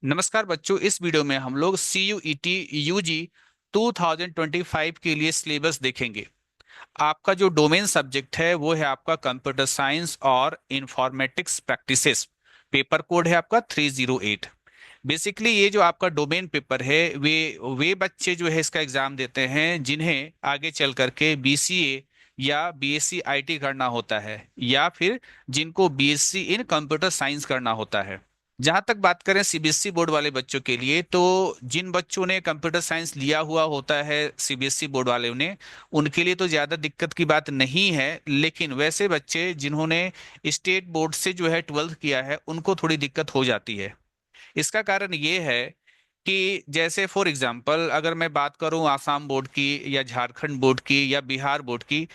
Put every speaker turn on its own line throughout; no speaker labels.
नमस्कार बच्चों, इस वीडियो में हम लोग सी यू ई टी यूजी 2025 के लिए सिलेबस देखेंगे। आपका जो डोमेन सब्जेक्ट है वो है आपका कंप्यूटर साइंस और इंफॉर्मेटिक्स प्रैक्टिसेस। पेपर कोड है आपका 308। बेसिकली ये जो आपका डोमेन पेपर है वे बच्चे जो है इसका एग्जाम देते हैं जिन्हें आगे चल करके बीसीए या बीएससी आईटी करना होता है, या फिर जिनको बीएससी इन कंप्यूटर साइंस करना होता है। जहां तक बात करें सीबीएसई बोर्ड वाले बच्चों के लिए, तो जिन बच्चों ने कंप्यूटर साइंस लिया हुआ होता है सीबीएसई बोर्ड वाले ने, उनके लिए तो ज़्यादा दिक्कत की बात नहीं है। लेकिन वैसे बच्चे जिन्होंने स्टेट बोर्ड से जो है 12th किया है उनको थोड़ी दिक्कत हो जाती है। इसका कारण ये है कि जैसे फॉर एग्जांपल अगर मैं बात करूं आसाम बोर्ड की या झारखंड बोर्ड की या बिहार बोर्ड की,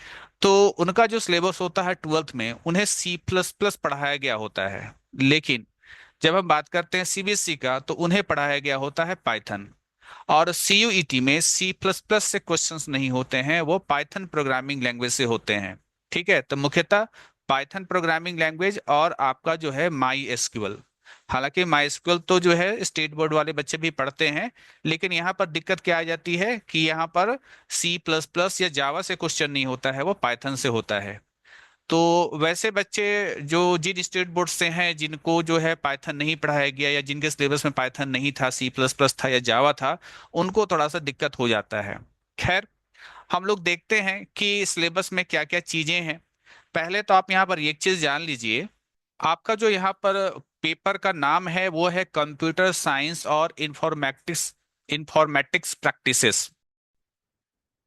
तो उनका जो सिलेबस होता है 12th में उन्हें सी प्लस प्लस पढ़ाया गया होता है। लेकिन जब हम बात करते हैं सीबीएसई का तो उन्हें पढ़ाया गया होता है पाइथन। और सीयूईटी में सी प्लस प्लस से क्वेश्चंस नहीं होते हैं, वो पाइथन प्रोग्रामिंग लैंग्वेज से होते हैं। ठीक है, तो मुख्यतः पाइथन प्रोग्रामिंग लैंग्वेज और आपका जो है माई एसक्यूएल। हालांकि माई एसक्यूएल तो जो है स्टेट बोर्ड वाले बच्चे भी पढ़ते हैं, लेकिन यहाँ पर दिक्कत क्या आ जाती है कि यहाँ पर सी प्लस प्लस या जावा से क्वेश्चन नहीं होता है, वो पाइथन से होता है। तो वैसे बच्चे जो जिन स्टेट बोर्ड से हैं जिनको जो है पाइथन नहीं पढ़ाया गया या जिनके सिलेबस में पाइथन नहीं था, सी प्लस प्लस था या जावा था, उनको थोड़ा सा दिक्कत हो जाता है। खैर, हम लोग देखते हैं कि सिलेबस में क्या क्या चीजें हैं। पहले तो आप यहाँ पर एक चीज जान लीजिए। आपका जो यहाँ पर पेपर का नाम है वो है कंप्यूटर साइंस और इंफॉर्मेटिक्स इंफॉर्मेटिक्स प्रैक्टिसेस।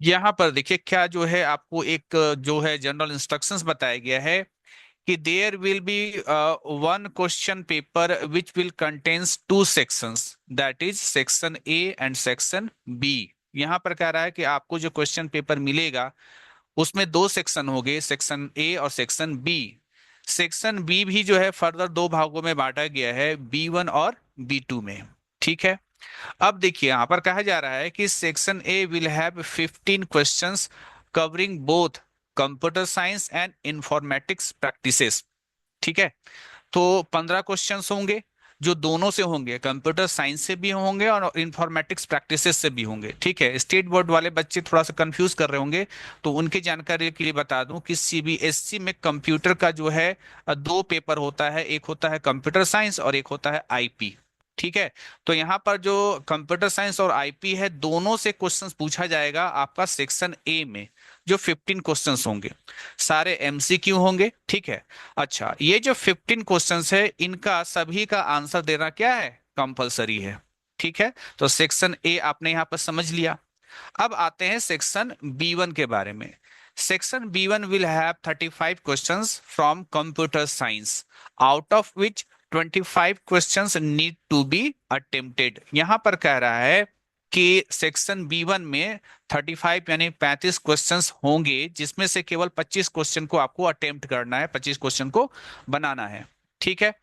यहाँ पर देखिए क्या जो है आपको एक जो है जनरल इंस्ट्रक्शंस बताया गया है कि there will be one question paper which will contains two sections, that is section A and section B. यहाँ पर कह रहा है कि आपको जो क्वेश्चन पेपर मिलेगा उसमें दो सेक्शन होंगे, सेक्शन ए और सेक्शन बी। सेक्शन बी भी जो है फर्दर दो भागों में बांटा गया है, बी 1 और बी 2 में। ठीक है, अब देखिए यहाँ पर कहा जा रहा है कि section A will have 15 questions covering both computer science and informatics practices. ठीक है, तो 15 क्वेश्चंस होंगे जो दोनों से होंगे, कंप्यूटर साइंस से भी होंगे और इंफॉर्मेटिक्स प्रैक्टिसेस से भी होंगे। ठीक है, स्टेट बोर्ड वाले बच्चे थोड़ा सा कंफ्यूज कर रहे होंगे, तो उनकी जानकारी के लिए बता दूं कि सीबीएसई में कंप्यूटर का जो है दो पेपर होता है, एक होता है कंप्यूटर साइंस और एक होता है आईपी। ठीक है, तो यहाँ पर जो कंप्यूटर साइंस और आईपी है दोनों से क्वेश्चंस पूछा जाएगा आपका सेक्शन ए में। जो 15 क्वेश्चंस होंगे सारे एमसीक्यू होंगे। ठीक है, अच्छा ये जो 15 क्वेश्चंस है इनका सभी का आंसर देना क्या है, कंपलसरी है। ठीक है, तो सेक्शन ए आपने यहाँ पर समझ लिया। अब आते हैं सेक्शन बी 1 के बारे में। Section B 1 will have 35 questions from computer science, out of which 25 questions need to be attempted. यहां पर कह रहा है कि सेक्शन बी 1 में 35 यानी 35 क्वेश्चंस होंगे, जिसमें से केवल 25 क्वेश्चन को आपको अटेम्प्ट करना है, 25 क्वेश्चन को बनाना है। ठीक है,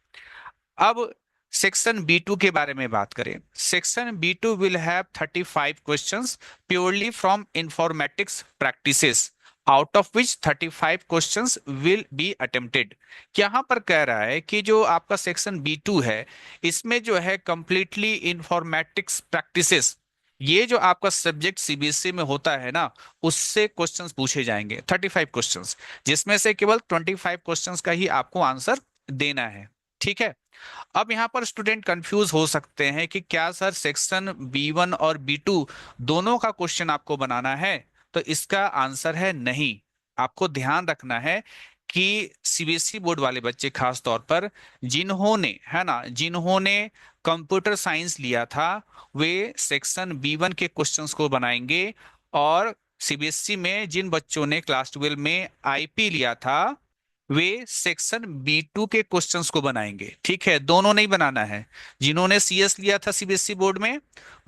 अब सेक्शन बी 2 के बारे में बात करें। Section B 2 will have 35 questions purely from informatics practices, out of which 35 questions will be attempted. यहां पर कह रहा है कि जो आपका सेक्शन बी 2 है इसमें जो है कंप्लीटली इंफॉर्मेटिक्स प्रैक्टिसेस, ये जो आपका सब्जेक्ट सीबीएसई में होता है ना, उससे क्वेश्चंस पूछे जाएंगे 35 क्वेश्चंस, जिसमें से केवल 25 क्वेश्चंस का ही आपको आंसर देना है। ठीक है, अब यहाँ पर स्टूडेंट कंफ्यूज हो सकते हैं कि क्या सर सेक्शन बी 1 और बी 2 दोनों का क्वेश्चन आपको बनाना है, तो इसका आंसर है नहीं। आपको ध्यान रखना है कि सीबीएसई बोर्ड वाले बच्चे खास तौर पर जिन्होंने है ना जिन्होंने कंप्यूटर साइंस लिया था वे सेक्शन बी 1 के क्वेश्चंस को बनाएंगे, और सीबीएसई में जिन बच्चों ने क्लास 12 में आईपी लिया था वे सेक्शन बी 2 के क्वेश्चंस को बनाएंगे। ठीक है, दोनों नहीं बनाना है। जिन्होंने सीएस लिया था सीबीएसई बोर्ड में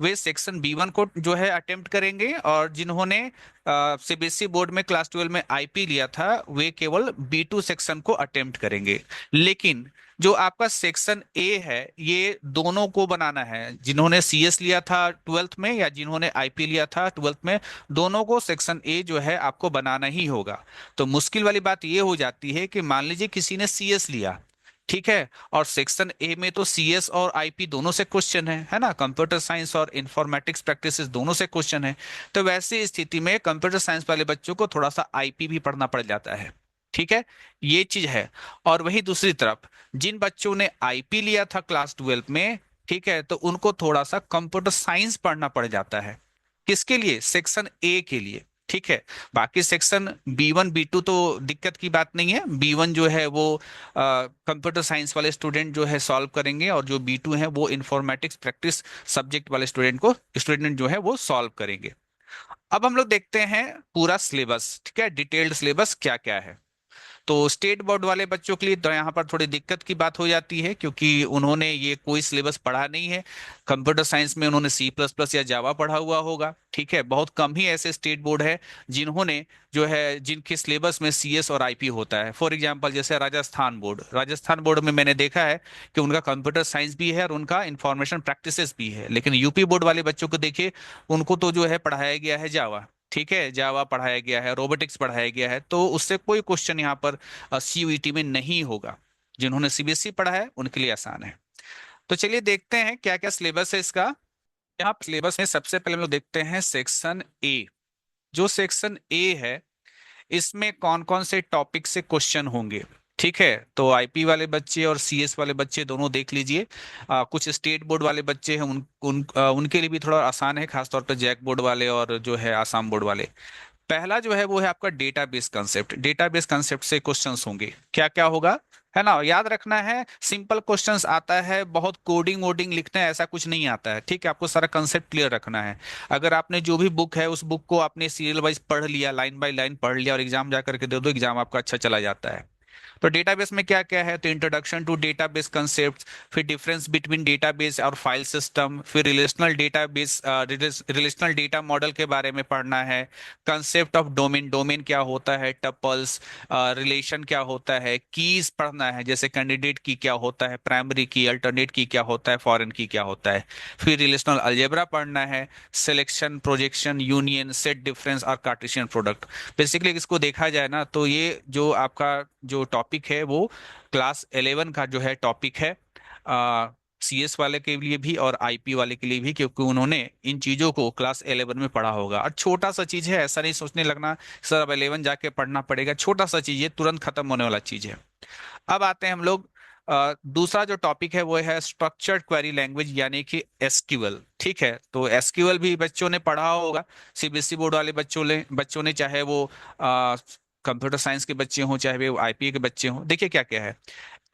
वे सेक्शन बी 1 को जो है अटेम्प्ट करेंगे, और जिन्होंने सीबीएसई बोर्ड में क्लास 12 में आईपी लिया था वे केवल बी 2 सेक्शन को अटेम्प्ट करेंगे। लेकिन जो आपका सेक्शन ए है ये दोनों को बनाना है, जिन्होंने सीएस लिया था 12th में या जिन्होंने आईपी लिया था 12th में, दोनों को सेक्शन ए जो है आपको बनाना ही होगा। तो मुश्किल वाली बात ये हो जाती है कि मान लीजिए किसी ने सीएस लिया, ठीक है। और सेक्शन ए में तो सीएस और आईपी दोनों से क्वेश्चन है ना, कंप्यूटर साइंस और इंफॉर्मेटिक्स प्रैक्टिसेस दोनों से क्वेश्चन है। तो वैसी स्थिति में कंप्यूटर साइंस वाले बच्चों को थोड़ा सा आईपी भी पढ़ना पड़ जाता है। ठीक है, ये चीज है। और वही दूसरी तरफ जिन बच्चों ने आईपी लिया था क्लास 12 में, ठीक है, तो उनको थोड़ा सा कंप्यूटर साइंस पढ़ना पड़ जाता है। किसके लिए? सेक्शन ए के लिए। ठीक है। बाकी सेक्शन B1 B2 तो दिक्कत की बात नहीं है। B1 जो है वो कंप्यूटर साइंस वाले स्टूडेंट जो है सॉल्व करेंगे, और जो B2 है वो इंफॉर्मेटिक्स प्रैक्टिस सब्जेक्ट वाले स्टूडेंट जो है वो सॉल्व करेंगे। अब हम लोग देखते हैं पूरा सिलेबस। ठीक है, डिटेल्ड सिलेबस क्या क्या है। तो स्टेट बोर्ड वाले बच्चों के लिए तो यहाँ पर थोड़ी दिक्कत की बात हो जाती है, क्योंकि उन्होंने ये कोई सिलेबस पढ़ा नहीं है। कंप्यूटर साइंस में उन्होंने C++ या जावा पढ़ा हुआ होगा। ठीक है, बहुत कम ही ऐसे स्टेट बोर्ड है जिन्होंने जो है जिनके सिलेबस में CS और IP होता है। फॉर एग्जाम्पल जैसे राजस्थान बोर्ड में मैंने देखा है कि उनका कंप्यूटर साइंस भी है और उनका इंफॉर्मेशन प्रैक्टिसेस भी है। लेकिन यूपी बोर्ड वाले बच्चों को देखिए, उनको तो जो है पढ़ाया गया है जावा। ठीक है, जावा पढ़ाया गया है, रोबोटिक्स पढ़ाया गया है, तो उससे कोई क्वेश्चन यहाँ पर CUET में नहीं होगा। जिन्होंने CBSE पढ़ा है उनके लिए आसान है। तो चलिए देखते हैं क्या क्या सिलेबस है इसका। यहाँ सिलेबस में सबसे पहले हम लोग देखते हैं सेक्शन ए। जो सेक्शन ए है, इसमें कौन कौन से टॉपिक से क्वेश्चन होंगे। ठीक है, तो IP वाले बच्चे और CS वाले बच्चे दोनों देख लीजिए। कुछ स्टेट बोर्ड वाले बच्चे हैं उनके लिए भी थोड़ा आसान है, खासतौर पर जैक बोर्ड वाले और जो है आसाम बोर्ड वाले। पहला जो है वो है आपका डेटाबेस कंसेप्ट। डेटाबेस कंसेप्ट से क्वेश्चंस होंगे। क्या क्या होगा, है ना, याद रखना है। सिंपल क्वेश्चंस आता है, बहुत कोडिंग वोडिंग लिखना है ऐसा कुछ नहीं आता है। ठीक है, आपको सारा कंसेप्ट क्लियर रखना है। अगर आपने जो भी बुक है उस बुक को आपने सीरियल वाइज पढ़ लिया, लाइन बाय लाइन पढ़ लिया और एग्जाम जा करके दे दो, एग्जाम आपका अच्छा चला जाता है। तो डेटाबेस में क्या क्या है, तो इंट्रोडक्शन टू डेटाबेस कंसेप्ट, फिर डिफरेंस बिटवीन डेटाबेस और फाइल सिस्टम, फिर रिलेशनल डेटा मॉडल के बारे में पढ़ना है। कंसेप्ट ऑफ डोमेन, डोमेन क्या होता है, टपल्स, रिलेशन क्या होता है, कीज पढ़ना है, जैसे कैंडिडेट की क्या होता है, प्राइमरी की, अल्टरनेट की क्या होता है, फॉरेन की क्या होता है। फिर रिलेशनल अलजेब्रा पढ़ना है, selection, projection, union, set difference और कार्टेशियन प्रोडक्ट। बेसिकली इसको देखा जाए ना, तो ये जो आपका जो टॉपिक है वो क्लास 11 का जो है टॉपिक है, CS वाले के लिए भी और IP वाले के लिए भी, क्योंकि उन्होंने इन चीज़ों को क्लास 11 में पढ़ा होगा। और छोटा सा चीज़ है, ऐसा नहीं सोचने लगना सर अब 11 जाके पढ़ना पड़ेगा। छोटा सा चीज़ है, तुरंत खत्म होने वाला चीज़ है। अब आते हैं हम लोग दूसरा जो टॉपिक है वो है स्ट्रक्चर्ड क्वेरी लैंग्वेज, यानी कि SQL। ठीक है, तो SQL भी बच्चों ने पढ़ा होगा। CBSE बोर्ड वाले बच्चों ने चाहे वो कंप्यूटर साइंस के बच्चे हों चाहे वो IP के बच्चे हों। देखिए क्या क्या है।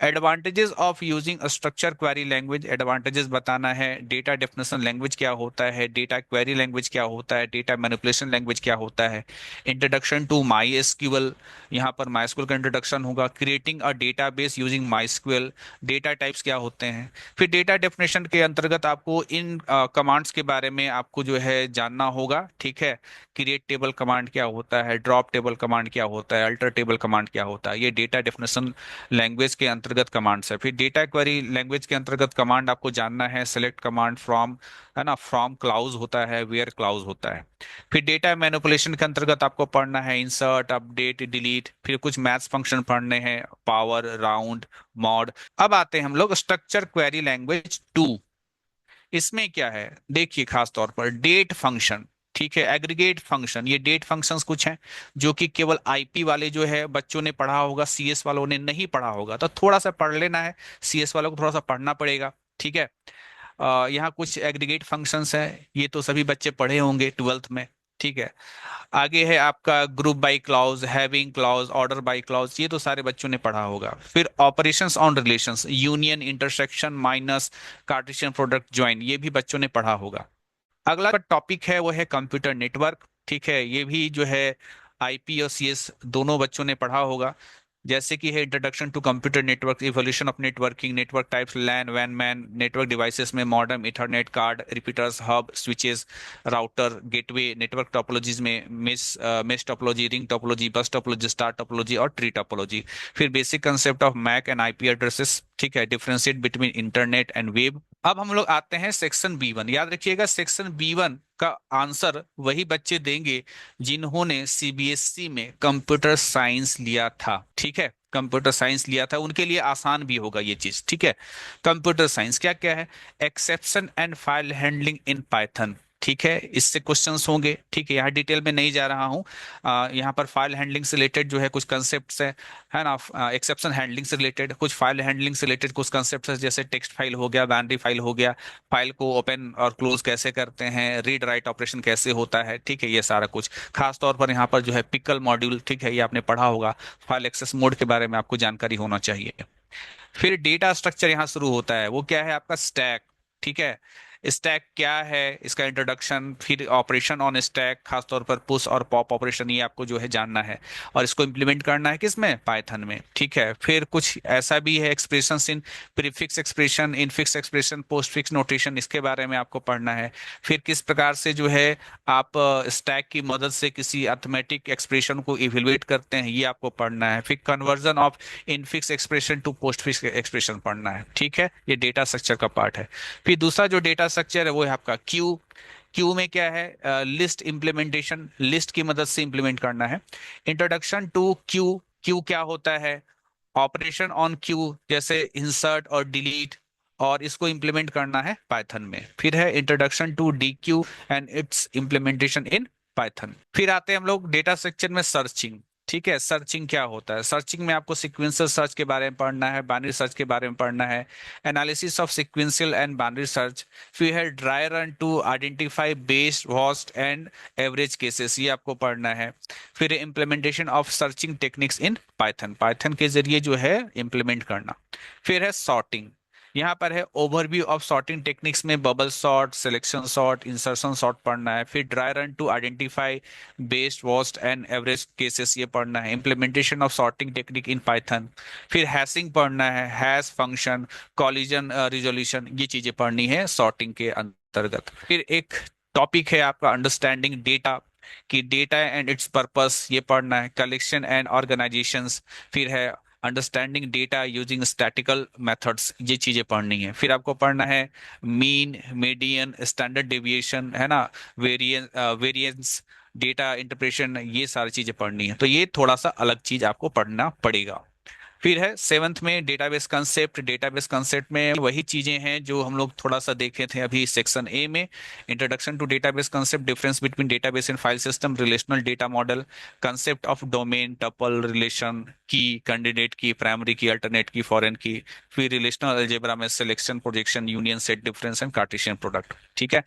Advantages of using structure query language, advantages बताना है। डेटा डेफिनेशन लैंग्वेज क्या होता है, डेटा क्वेरी लैंग्वेज क्या होता है, डेटा मैनिपुलेशन लैंग्वेज क्या होता है। इंट्रोडक्शन टू MySQL, यहाँ पर MySQL का इंट्रोडक्शन होगा। Creating a database using MySQL, data types क्या होते हैं। फिर डेटा डेफिनेशन के अंतर्गत आपको इन कमांड्स के बारे में आपको जो है जानना होगा। ठीक है, क्रिएट टेबल कमांड क्या होता है, ड्रॉप टेबल कमांड क्या होता है, अल्टर टेबल कमांड क्या होता है। ये डेटा डेफिनेशन लैंग्वेज के अंतर्गत कमांड्स है। फिर डेटा क्वेरी लैंग्वेज के अंतर्गत कमांड आपको जानना है। सेलेक्ट कमांड, फ्रॉम, है ना, फ्रॉम क्लाउज होता है, वेयर क्लाउज होता है। फिर डेटा मैनिपुलेशन के अंतर्गत आपको पढ़ना है इंसर्ट, अपडेट, डिलीट। फिर कुछ मैथ्स फंक्शन पढ़ने हैं, पावर, राउंड, मॉड। अब आते हैं हम लोग स्ट्रक्चर क्वेरी लैंग्वेज 2। इसमें क्या है, देखिए खास तौर पर डेट फंक्शन। ठीक है, एग्रीगेट फंक्शन, ये डेट फंक्शंस कुछ हैं जो कि केवल IP वाले जो है बच्चों ने पढ़ा होगा, CS वालों ने नहीं पढ़ा होगा। तो थोड़ा सा पढ़ लेना है, CS वालों को थोड़ा सा पढ़ना पड़ेगा। ठीक है, यहाँ कुछ एग्रीगेट फंक्शंस है, ये तो सभी बच्चे पढ़े होंगे 12th में। ठीक है, आगे है आपका group by clause, having clause, order by clause, ये तो सारे बच्चों ने पढ़ा होगा। फिर operations on relations, union, intersection, minus, Cartesian product, join, ये भी बच्चों ने पढ़ा होगा। अगला टॉपिक है वो है कंप्यूटर नेटवर्क। ठीक है, ये भी जो है IP और CS दोनों बच्चों ने पढ़ा होगा। जैसे कि है introduction to computer network, evolution of networking, network types, LAN, वैन, मैन, नेटवर्क डिवाइसेस में modem, ethernet, card, repeaters, hub, switches, router, gateway, network topologies में mesh topology, ring topology, bus topology, star topology और tree topology. फिर basic concept of MAC and IP addresses. ठीक है, differentiate between internet and web. अब हम लोग आते हैं सेक्शन B1। याद रखिएगा, सेक्शन B1 का आंसर वही बच्चे देंगे जिन्होंने सीबीएसई में कंप्यूटर साइंस लिया था। ठीक है, कंप्यूटर साइंस लिया था उनके लिए आसान भी होगा ये चीज। ठीक है, कंप्यूटर साइंस क्या क्या है? Exception and file handling in Python. ठीक है, इससे क्वेश्चंस होंगे। ठीक है, यहाँ डिटेल में नहीं जा रहा हूँ। यहाँ पर फाइल हैंडलिंग से रिलेटेड जो है कुछ कंसेप्ट है ना, एक्सेप्शन हैंडलिंग से रिलेटेड कुछ, फाइल हैंडलिंग से रिलेटेड कुछ कंसेप्ट है, जैसे टेक्स्ट फाइल हो गया, बाइनरी फाइल हो गया, फाइल को ओपन और क्लोज कैसे करते हैं, रीड राइट ऑपरेशन कैसे होता है। ठीक है, ये सारा कुछ खास तौर पर यहाँ पर जो है पिकल मॉड्यूल, ठीक है, ये आपने पढ़ा होगा। फाइल एक्सेस मोड के बारे में आपको जानकारी होना चाहिए। फिर डेटा स्ट्रक्चर यहाँ शुरू होता है, वो क्या है? आपका स्टैक। ठीक है, स्टैक क्या है, इसका इंट्रोडक्शन, फिर ऑपरेशन ऑन स्टैक, खासतौर पर पुश और पॉप ऑपरेशन, ये आपको जो है जानना है, और इसको इम्प्लीमेंट करना है किसमें? पाइथन में। ठीक है, फिर कुछ ऐसा भी है, expression in prefix expression, infix expression, post fix notation, इसके बारे में आपको पढ़ना है। फिर किस प्रकार से जो है आप स्टैक की मदद से किसी अर्थमेटिक एक्सप्रेशन को इवेलुएट करते हैं, ये आपको पढ़ना है। फिर conversion of infix expression to postfix expression पढ़ना है। ठीक है, ये डेटा स्ट्रक्चर का पार्ट है। फिर दूसरा जो डेटा स्ट्रक्चर है वो है आपका क्यू। क्यू में क्या है? लिस्ट इंप्लीमेंटेशन, लिस्ट की मदद से इंप्लीमेंट करना है। इंट्रोडक्शन टू क्यू, क्यू क्या होता है? ऑपरेशन ऑन क्यू, जैसे इंसर्ट और डिलीट, और इसको इंप्लीमेंट करना है पाइथन में। फिर है introduction to deque and its implementation in Python. फिर आते हैं हम लोग डेटा स्ट्रक्चर में सर्चिंग। ठीक है, सर्चिंग क्या होता है? सर्चिंग में आपको सीक्वेंशियल सर्च के बारे में पढ़ना है, बाइनरी सर्च के बारे में पढ़ना है, analysis of sequential and binary search. फिर है dry run to identify best, worst and average cases, ये आपको पढ़ना है। फिर implementation of searching techniques in Python, Python के जरिए जो है इम्प्लीमेंट करना। फिर है सॉर्टिंग, यहाँ पर है ओवरव्यू ऑफ सॉर्टिंग टेक्निक्स में bubble sort, selection sort, insertion sort पढ़ना है। फिर dry run to identify best, worst and average cases, ये पढ़ना है। Implementation of sorting technique in Python. फिर हैशिंग पढ़ना है, हैश फंक्शन, कॉलिजन रिजोल्यूशन, ये चीजें पढ़नी है सॉर्टिंग के अंतर्गत। फिर एक टॉपिक है आपका अंडरस्टैंडिंग डेटा, कि डेटा एंड इट्स पर्पस, ये पढ़ना है। कलेक्शन एंड ऑर्गेनाइजेशंस, फिर है understanding data using statistical methods, ये चीजें पढ़नी है। फिर आपको पढ़ना है मीन, मीडियन, स्टैंडर्ड डेविएशन, है ना, वेरिएंस, डेटा इंटरप्रेशन, ये सारी चीजें पढ़नी है। तो ये थोड़ा सा अलग चीज आपको पढ़ना पड़ेगा। फिर है सेवंथ में डेटाबेस कंसेप्ट। डेटाबेस कंसेप्ट में वही चीजें हैं जो हम लोग थोड़ा सा देखे थे अभी सेक्शन ए में। Introduction to database concept, difference between database and file system, relational data model, concept of domain, tuple, relation key, candidate key, primary key, alternate key, foreign key. फिर रिलेशनल अलजेब्रा में selection, projection, union, set difference and Cartesian product. ठीक है,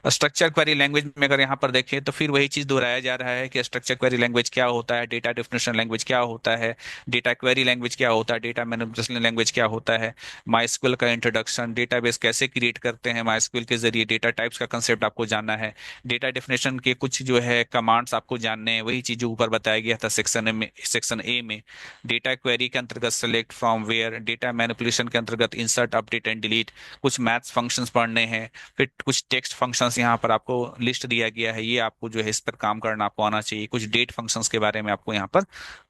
structure query language में अगर यहाँ पर देखें तो फिर वही चीज दोहराया जा रहा है कि स्ट्रक्चर क्वेरी लैंग्वेज क्या होता है, डेटा डेफिनेशन लैंग्वेज क्या होता है, डेटा क्वेरी लैंग्वेज क्या होता है, डेटा मैनिपुलेशन लैंग्वेज क्या होता है, माइस्क्यूएल का इंट्रोडक्शन, डेटाबेस कैसे क्रिएट करते हैं माइस्क्यूएल के जरिए, डेटा टाइप्स का कंसेप्ट आपको जानना है, डेटा डेफिनेशन के कुछ जो है कमांड्स आपको जानने हैं, वही चीज जो ऊपर बताया गया था सेक्शन ए में। डेटा क्वेरी के अंतर्गत select from where, data manipulation के अंतर्गत इंसर्ट, अपडेट एंड डिलीट, कुछ मैथ्स फंक्शंस पढ़ने हैं। फिर कुछ टेक्स्ट फंक्शंस यहाँ पर आपको लिस्ट दिया गया है, ये आपको जो है इस पर काम करना आपको आना चाहिए। कुछ डेट फंक्शंस के बारे में आपको यहाँ पर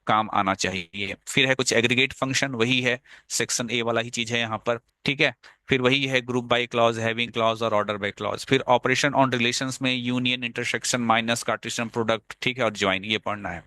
काम आना चाहिए। फिर है कुछ एग्रीगेट फंक्शन, वही है सेक्शन ए वाला ही चीज है यहाँ पर। ठीक है, फिर वही है group by clause, having clause और ऑर्डर बाय क्लॉज। फिर ऑपरेशन ऑन रिलेशंस में union, intersection, minus, Cartesian product, ठीक है, और ज्वाइन, ये पढ़ना है।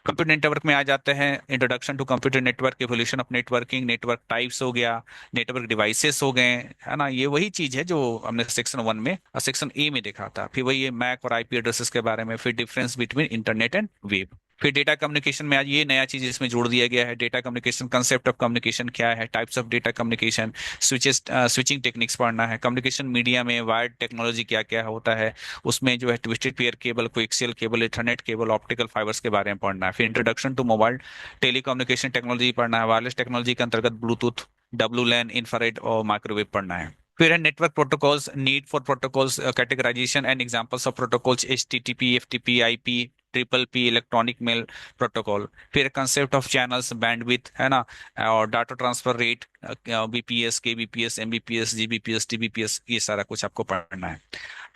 कंप्यूटर नेटवर्क में आ जाते हैं, introduction to computer network, evolution of networking, network types हो गया, नेटवर्क डिवाइसेस हो गए, है ना, ये वही चीज है जो हमने सेक्शन वन में और सेक्शन ए में देखा था। फिर वही है मैक और आईपी एड्रेसेस के बारे में। फिर difference between internet and web. फिर डेटा कम्युनिकेशन में आज ये नया चीज इसमें जोड़ दिया गया है, data communication, concept of communication क्या है, types of data communication, switching techniques पढ़ना है। कम्युनिकेशन मीडिया में वायर्ड टेक्नोलॉजी क्या क्या होता है, उसमें जो है twisted pair cable, coaxial cable, Ethernet cable, optical fibres के बारे में पढ़ना है। फिर introduction to mobile telecommunication technology पढ़ना है, वायरलेस टेक्नोलॉजी के अंतर्गत ब्लूटूथ, डब्लू लैन, इंफ्रारेड और माइक्रोवेव पढ़ना है। फिर है network protocols, need for protocols, categorization and examples of protocols, HTTP, FTP, IP, triple P, electronic mail protocol. फिर कंसेप्ट ऑफ चैनल्स, बैंडविड्थ, है ना, और data transfer rate, bps, kbps, Mbps, Gbps, Tbps, ये सारा कुछ आपको पढ़ना है।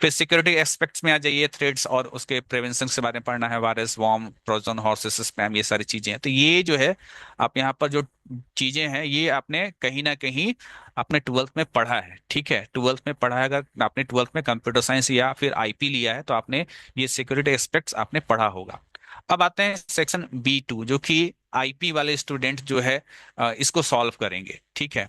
फिर सिक्योरिटी एस्पेक्ट्स में आ जाइए, थ्रेड्स और उसके प्रिवेंशन के बारे में पढ़ना है, virus, worm, Trojan horses, spam, ये सारी चीजें हैं। तो ये जो है आप यहाँ पर जो चीजें हैं ये आपने कहीं ना कहीं आपने ट्वेल्थ में पढ़ा है, ठीक है, ट्वेल्थ में पढ़ा है। अगर आपने ट्वेल्थ में कंप्यूटर साइंस या फिर आईपी लिया है तो आपने ये सिक्योरिटी एस्पेक्ट्स आपने पढ़ा होगा। अब आते हैं सेक्शन B2 जो कि आईपी वाले स्टूडेंट जो है इसको सॉल्व करेंगे, ठीक है।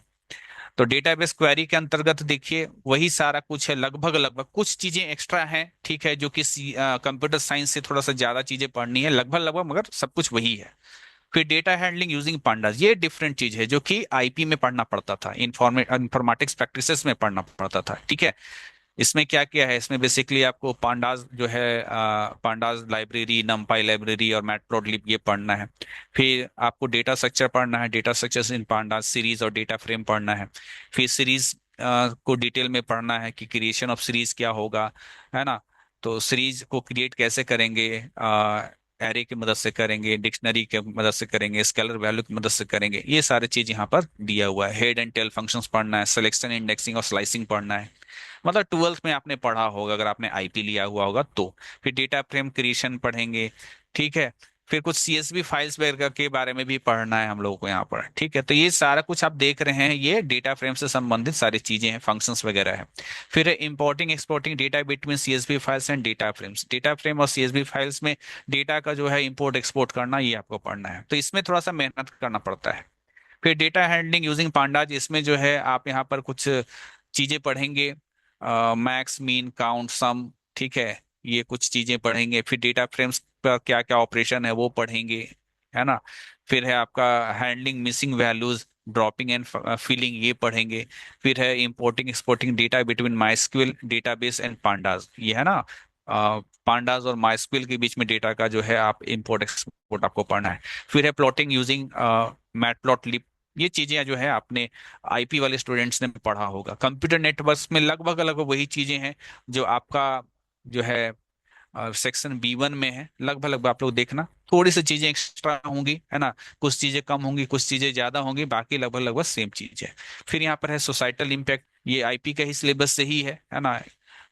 तो डेटाबेस क्वेरी के अंतर्गत देखिए वही सारा कुछ है, लगभग लगभग कुछ चीजें एक्स्ट्रा हैं, ठीक है, जो कि कंप्यूटर साइंस से थोड़ा सा ज्यादा चीजें पढ़नी है, लगभग लगभग, मगर सब कुछ वही है। फिर डेटा हैंडलिंग यूजिंग पांडास, ये डिफरेंट चीज है जो कि आईपी में पढ़ना पड़ता था, इंफॉर्मेटिक्स प्रैक्टिसेस में पढ़ना पड़ता था, ठीक है। इसमें क्या क्या है, इसमें बेसिकली आपको पांडास जो है पांडास लाइब्रेरी, नमपाई लाइब्रेरी और मैटप्लॉटलिब ये पढ़ना है। फिर आपको डेटा स्ट्रक्चर पढ़ना है, data structures in pandas, series और डेटा फ्रेम पढ़ना है। फिर सीरीज को डिटेल में पढ़ना है कि क्रिएशन ऑफ सीरीज क्या होगा, है ना। तो सीरीज को क्रिएट कैसे करेंगे, एरे की मदद से करेंगे, डिक्शनरी की मदद से करेंगे, स्केलर वैल्यू की मदद से करेंगे, ये सारी चीज यहाँ पर दिया हुआ है। हेड एंड टेल फंक्शंस पढ़ना है, सिलेक्शन, इंडेक्सिंग और स्लाइसिंग पढ़ना है। मतलब ट्वेल्थ में आपने पढ़ा होगा अगर आपने आईपी लिया हुआ होगा तो। फिर डेटा फ्रेम क्रिएशन पढ़ेंगे, ठीक है। फिर कुछ सीएसवी फाइल्स वगैरह के बारे में भी पढ़ना है हम लोगों को यहाँ पर, ठीक है। तो ये सारा कुछ आप देख रहे हैं, ये डेटा फ्रेम से संबंधित सारी चीजें हैं, फंक्शंस वगैरह है। फिर importing exporting data between CSV files and data frames, data frame और सीएसवी फाइल्स में डेटा का जो है इंपोर्ट एक्सपोर्ट करना, ये आपको पढ़ना है। तो इसमें थोड़ा सा मेहनत करना पड़ता है। फिर डेटा हैंडलिंग यूजिंग पांडाज, इसमें जो है आप यहाँ पर कुछ चीजें पढ़ेंगे, मैक्स, मीन, काउंट, सम, ठीक है, ये कुछ चीजें पढ़ेंगे। फिर डेटा फ्रेम्स पर क्या क्या ऑपरेशन है वो पढ़ेंगे, है ना। फिर है आपका handling missing values, dropping and filling, ये पढ़ेंगे। फिर है importing exporting data between MySQL database and pandas, ये है ना, पांडाज और माइस्क्विल के बीच में डेटा का जो है आप इंपोर्ट एक्सपोर्ट आपको पढ़ना है। फिर है प्लॉटिंग यूजिंग मैटप्लॉटलिब, ये चीजें जो है आपने आईपी वाले स्टूडेंट्स ने पढ़ा होगा। कंप्यूटर नेटवर्क्स में लगभग लगभग वही चीजें हैं जो आपका जो है सेक्शन B1 में है, लगभग लगभग आप लोग देखना, थोड़ी सी चीजें एक्स्ट्रा होंगी, है ना, कुछ चीजें कम होंगी, कुछ चीजें ज्यादा होंगी, बाकी लगभग लगभग सेम चीज है। फिर यहाँ पर है सोसाइटल इम्पैक्ट, ये आईपी का ही सिलेबस से ही है ना।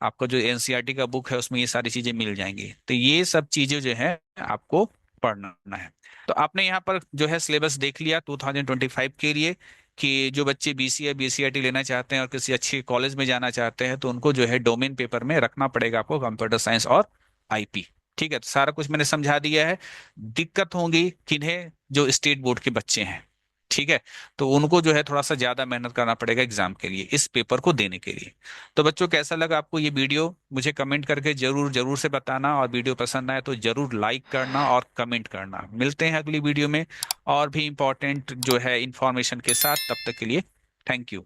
आपका जो एनसीईआरटी का बुक है उसमें ये सारी चीजें मिल जाएंगी। तो ये सब चीजें जो है आपको पढ़ना है। तो आपने यहाँ पर जो है सिलेबस देख लिया 2025 के लिए, कि जो बच्चे बीसीए बीसीआईटी लेना चाहते हैं और किसी अच्छे कॉलेज में जाना चाहते हैं तो उनको जो है डोमेन पेपर में रखना पड़ेगा आपको कंप्यूटर साइंस और आईपी, ठीक है। तो सारा कुछ मैंने समझा दिया है। दिक्कत होगी किन्हें, जो स्टेट बोर्ड के बच्चे हैं, ठीक है, तो उनको जो है थोड़ा सा ज्यादा मेहनत करना पड़ेगा एग्जाम के लिए, इस पेपर को देने के लिए। तो बच्चों कैसा लगा आपको ये वीडियो, मुझे कमेंट करके जरूर जरूर से बताना, और वीडियो पसंद आए तो जरूर लाइक करना और कमेंट करना। मिलते हैं अगली वीडियो में और भी इंपॉर्टेंट जो है इंफॉर्मेशन के साथ, तब तक के लिए थैंक यू।